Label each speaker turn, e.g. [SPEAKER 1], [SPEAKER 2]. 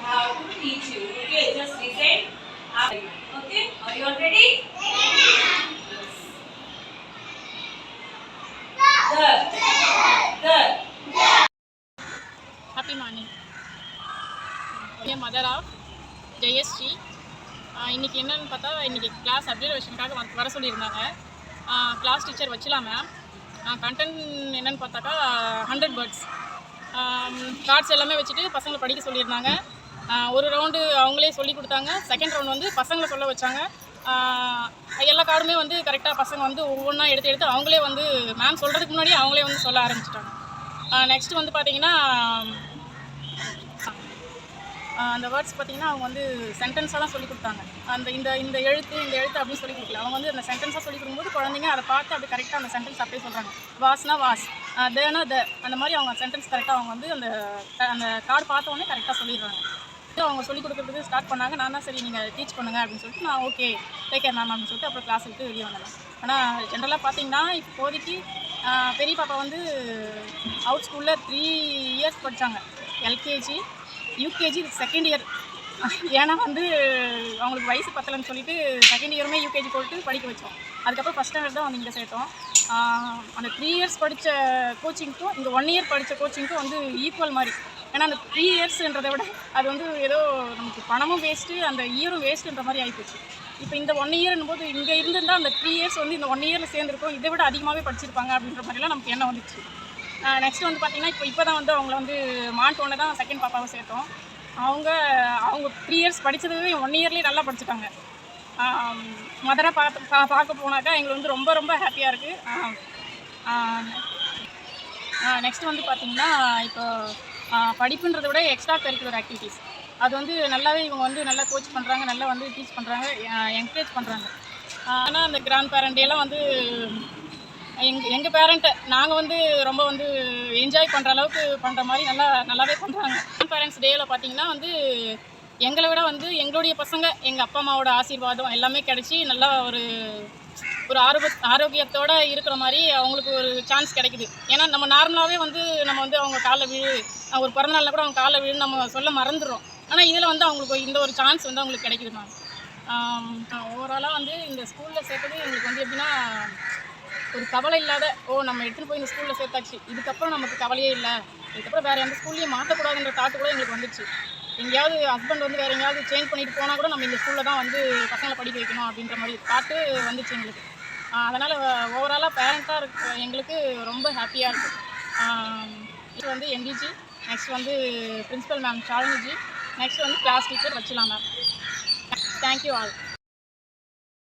[SPEAKER 1] how to teach you. Okay, just listen. Okay, are you all ready? Yes. The.
[SPEAKER 2] Happy morning. I am mother of JSG. இன்றைக்கி என்னென்னு பார்த்தா இன்றைக்கி class அப்சர்வேஷனுக்காக வர சொல்லியிருந்தாங்க. Class teacher வச்சுலாம் மேம். கண்டென்ட் என்னென்னு பார்த்தாக்கா 100 வேர்ட்ஸ் கார்ட்ஸ் எல்லாமே வச்சுட்டு பசங்களை படிக்க சொல்லியிருந்தாங்க. ஒரு ரவுண்டு அவங்களே சொல்லி கொடுத்தாங்க. செகண்ட் ரவுண்டு வந்து பசங்களை சொல்ல வச்சாங்க. எல்லா கார்டுமே வந்து கரெக்டாக பசங்க வந்து ஒவ்வொன்றா எடுத்து அவங்களே வந்து மேம் சொல்கிறதுக்கு முன்னாடி அவங்களே வந்து சொல்ல ஆரம்பிச்சிட்டாங்க. நெக்ஸ்ட்டு வந்து பார்த்திங்கன்னா அந்த வேர்ட்ஸ் பார்த்திங்கன்னா அவங்க வந்து சென்டென்ஸாக தான் சொல்லிக் கொடுத்தாங்க. அந்த இந்த எழுத்து அப்படின்னு சொல்லி கொடுக்கல. அவங்க வந்து அந்த சென்டென்ஸாக சொல்லி கொடுக்கும்போது குழந்தைங்க அதை பார்த்து அப்படி கரெக்டாக அந்த சென்டென்ஸ் அப்படியே சொல்கிறாங்க. வாஸ்னா வாஸ், தேனா த, அந்த மாதிரி அவங்க சென்டென்ஸ் கரெக்டாக அவங்க வந்து அந்த கார்டு பார்த்தோன்னே கரெக்டாக சொல்லிடுறாங்க. அவங்க சொல்லிக் கொடுக்குறதுக்கு ஸ்டார்ட் பண்ணாங்க. நான் தான் சரி நீங்கள் டீச் பண்ணுங்கள் அப்படின்னு சொல்லிட்டு நான் ஓகே டேக் கேர் மேம் அப்படின்னு சொல்லிட்டு அப்புறம் கிளாஸ் விட்டு வெளியே வந்தேன். ஆனால் ஜென்ரலாக பார்த்தீங்கன்னா இப்போதைக்கு பெரிய பாப்பா வந்து அவுட் ஸ்கூலில் 3 இயர்ஸ் படித்தாங்க. LKG UKG second year. ஏன்னா வந்து அவங்களுக்கு வயசு பத்தலைன்னு சொல்லிட்டு செகண்ட் இயருமே யூகேஜி போட்டு படிக்க வச்சோம். அதுக்கப்புறம் ஃபஸ்ட் ஸ்டாண்டர்ட் தான் வந்து இங்கே சேர்த்தோம். அந்த 3 இயர்ஸ் படித்த கோச்சிங்க்கும் இந்த 1 இயர் படித்த கோச்சிங்க்கும் வந்து ஈக்குவல் மாதிரி. ஏன்னா அந்த 3 இயர்ஸ்ன்றதை விட அது வந்து ஏதோ நமக்கு பணமும் வேஸ்ட்டு, அந்த இயரும் வேஸ்ட்டுன்ற மாதிரி ஆகிப்போச்சு. இப்போ இந்த 1 இயர்னும் போது இங்கே இருந்திருந்தால் அந்த 3 இயர்ஸ் வந்து இந்த 1 இயரில் சேர்ந்துருக்கோம், இதை விட அதிகமாகவே படிச்சிருப்பாங்க அப்படின்ற மாதிரிலாம் நமக்கு எண்ணம் வந்துச்சு. நெக்ஸ்ட் வந்து பார்த்திங்கன்னா இப்போ தான் வந்து அவங்கள வந்து மாண்டோன்னே தான் செகண்ட் பாப்பாவை சேர்த்தோம். அவங்க 3 இயர்ஸ் படித்ததுவே 1 இயர்லேயே நல்லா படிச்சுட்டாங்க. மதராக பார்க்க போனாக்கா எங்களுக்கு வந்து ரொம்ப ரொம்ப ஹாப்பியாக இருக்குது. நெக்ஸ்ட் வந்து பார்த்திங்கன்னா இப்போ படிப்புன்றதை விட எக்ஸ்ட்ரா கரிக்குலர் ஆக்டிவிட்டீஸ் அது வந்து நல்லாவே இவங்க வந்து நல்லா கோச் பண்ணுறாங்க, நல்லா வந்து டீச் பண்ணுறாங்க, என்கரேஜ் பண்ணுறாங்க. ஆனால் அந்த கிராண்ட் பேரண்ட்டையெல்லாம் வந்து எங்கள் பேரண்ட்டை நாங்கள் வந்து ரொம்ப வந்து என்ஜாய் பண்ணுற அளவுக்கு பண்ணுற மாதிரி நல்லாவே பண்ணுறாங்க. கிராண்ட் பேரண்ட்ஸ் டேயில் பார்த்திங்கன்னா வந்து எங்களை விட வந்து எங்களுடைய பசங்க எங்கள் அப்பா அம்மாவோட ஆசீர்வாதம் எல்லாமே கிடச்சி நல்லா ஒரு ஆரோக்கியத்தோடு இருக்கிற மாதிரி அவங்களுக்கு ஒரு சான்ஸ் கிடைக்குது. ஏன்னா நம்ம நார்மலாகவே வந்து நம்ம வந்து அவங்க காலில் விழு, ஒரு பிறந்தநாளில் கூட அவங்க காலில் விழுன்னு நம்ம சொல்ல மறந்துடுறோம். ஆனால் இதில் வந்து அவங்களுக்கு இந்த ஒரு சான்ஸ் வந்து அவங்களுக்கு கிடைக்குது மேம். ஓவராலாக வந்து இந்த ஸ்கூலில் சேர்த்தது எங்களுக்கு வந்து எப்படின்னா ஒரு கவலை இல்லாத நம்ம எடுத்துகிட்டு போய் இந்த ஸ்கூலில் சேர்த்தாச்சு, இதுக்கப்புறம் நமக்கு கவலையே இல்லை, இதுக்கப்புறம் வேறு எந்த ஸ்கூல்லையும் மாற்றக்கூடாதுன்ற தாட்டு கூட எங்களுக்கு வந்துச்சு. எங்கேயாவது ஹஸ்பண்ட் வந்து வேறு எங்கேயாவது சேஞ்ச் பண்ணிட்டு போனால் கூட நம்ம இந்த ஸ்கூலில் தான் வந்து பசங்களை படிக்க வைக்கணும் அப்படின்ற மாதிரி தாட்டு வந்துச்சு எங்களுக்கு. அதனால் ஓவராலாக பேரண்ட்டாக எங்களுக்கு ரொம்ப ஹாப்பியாக இருக்குது. இது வந்து எம்டிஜி, நெக்ஸ்ட் வந்து பிரின்சிபல் மேம் ஷாலினிஜி, நெக்ஸ்ட் வந்து கிளாஸ் டீச்சர் வச்சுலாம் மேம். Thank you all.